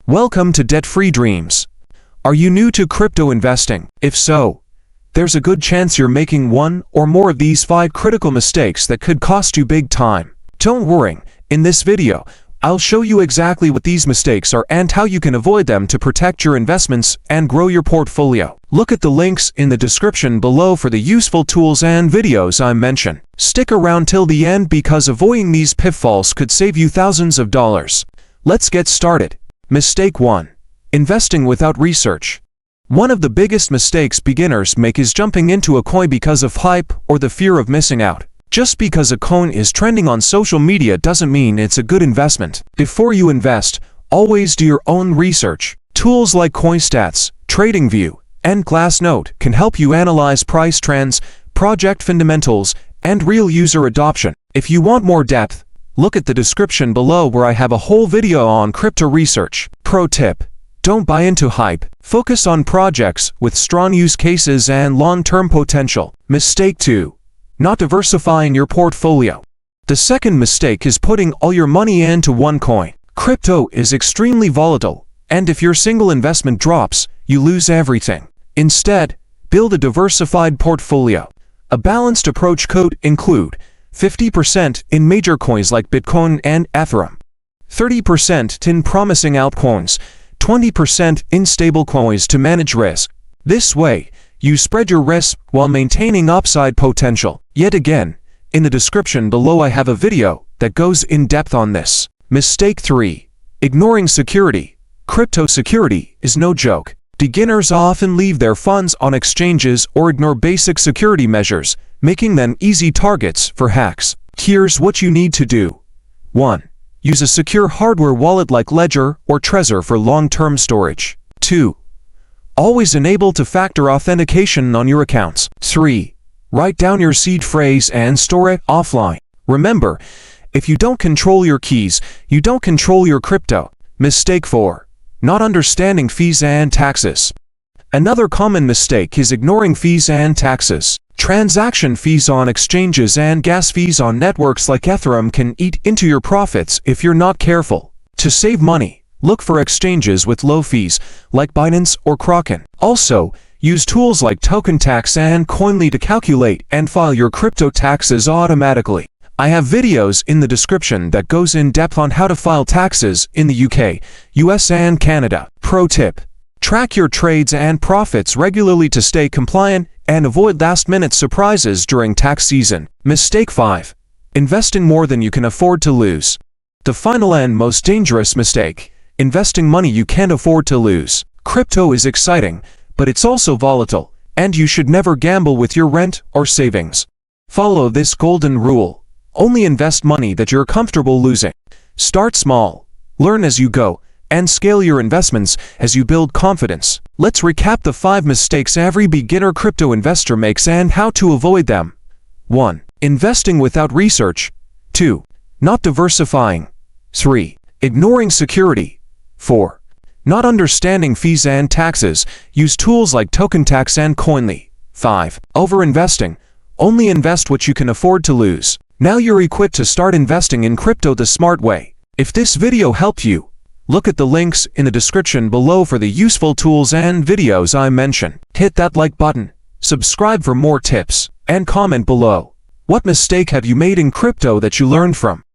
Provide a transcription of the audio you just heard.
Welcome to Debt-Free Dreams. Are you new to crypto investing? If so, there's a good chance you're making one or more of these 5 critical mistakes that could cost you big time. Don't worry, in this video, I'll show you exactly what these mistakes are and how you can avoid them to protect your investments and grow your portfolio. Look at the links in the description below for the useful tools and videos I mention. Stick around till the end because avoiding these pitfalls could save you thousands of dollars. Let's get started. Mistake 1. Investing without research. One of the biggest mistakes beginners make is jumping into a coin because of hype or the fear of missing out. Just because a coin is trending on social media doesn't mean it's a good investment. Before you invest, always do your own research. Tools like CoinStats, TradingView, and Glassnode can help you analyze price trends, project fundamentals, and real user adoption. If you want more depth, look at the description below where I have a whole video on crypto research. Pro tip: don't buy into hype. Focus on projects with strong use cases and long-term potential. Mistake 2. Not diversifying your portfolio. The second mistake is putting all your money into one coin. Crypto is extremely volatile, and if your single investment drops, you lose everything. Instead, build a diversified portfolio. A balanced approach could include 50% in major coins like Bitcoin and Ethereum, 30% in promising altcoins, 20% in stablecoins to manage risk. This way, you spread your risk while maintaining upside potential. Yet again, in the description below I have a video that goes in depth on this. Mistake 3. Ignoring security. Crypto security is no joke. Beginners often leave their funds on exchanges or ignore basic security measures, making them easy targets for hacks. Here's what you need to do. 1. Use a secure hardware wallet like Ledger or Trezor for long-term storage. 2. Always enable two-factor authentication on your accounts. 3. Write down your seed phrase and store it offline. Remember, if you don't control your keys, you don't control your crypto. Mistake 4. Not understanding fees and taxes. Another common mistake is ignoring fees and taxes. Transaction fees on exchanges and gas fees on networks like Ethereum can eat into your profits if you're not careful. To save money, look for exchanges with low fees, like Binance or Kraken. Also, use tools like TokenTax and Koinly to calculate and file your crypto taxes automatically. I have videos in the description that goes in depth on how to file taxes in the UK, US and Canada. Pro tip: track your trades and profits regularly to stay compliant and avoid last-minute surprises during tax season. Mistake 5. Investing more than you can afford to lose. The final and most dangerous mistake: investing money you can't afford to lose. Crypto is exciting, but it's also volatile, and you should never gamble with your rent or savings. Follow this golden rule: only invest money that you're comfortable losing. Start small, learn as you go, and scale your investments as you build confidence. Let's recap the 5 mistakes every beginner crypto investor makes and how to avoid them. 1. Investing without research. 2. Not diversifying. 3. Ignoring security. 4. Not understanding fees and taxes. Use tools like TokenTax and Koinly. 5. Overinvesting. Only invest what you can afford to lose. Now you're equipped to start investing in crypto the smart way. If this video helped you, look at the links in the description below for the useful tools and videos I mention. Hit that like button, subscribe for more tips, and comment below. What mistake have you made in crypto that you learned from?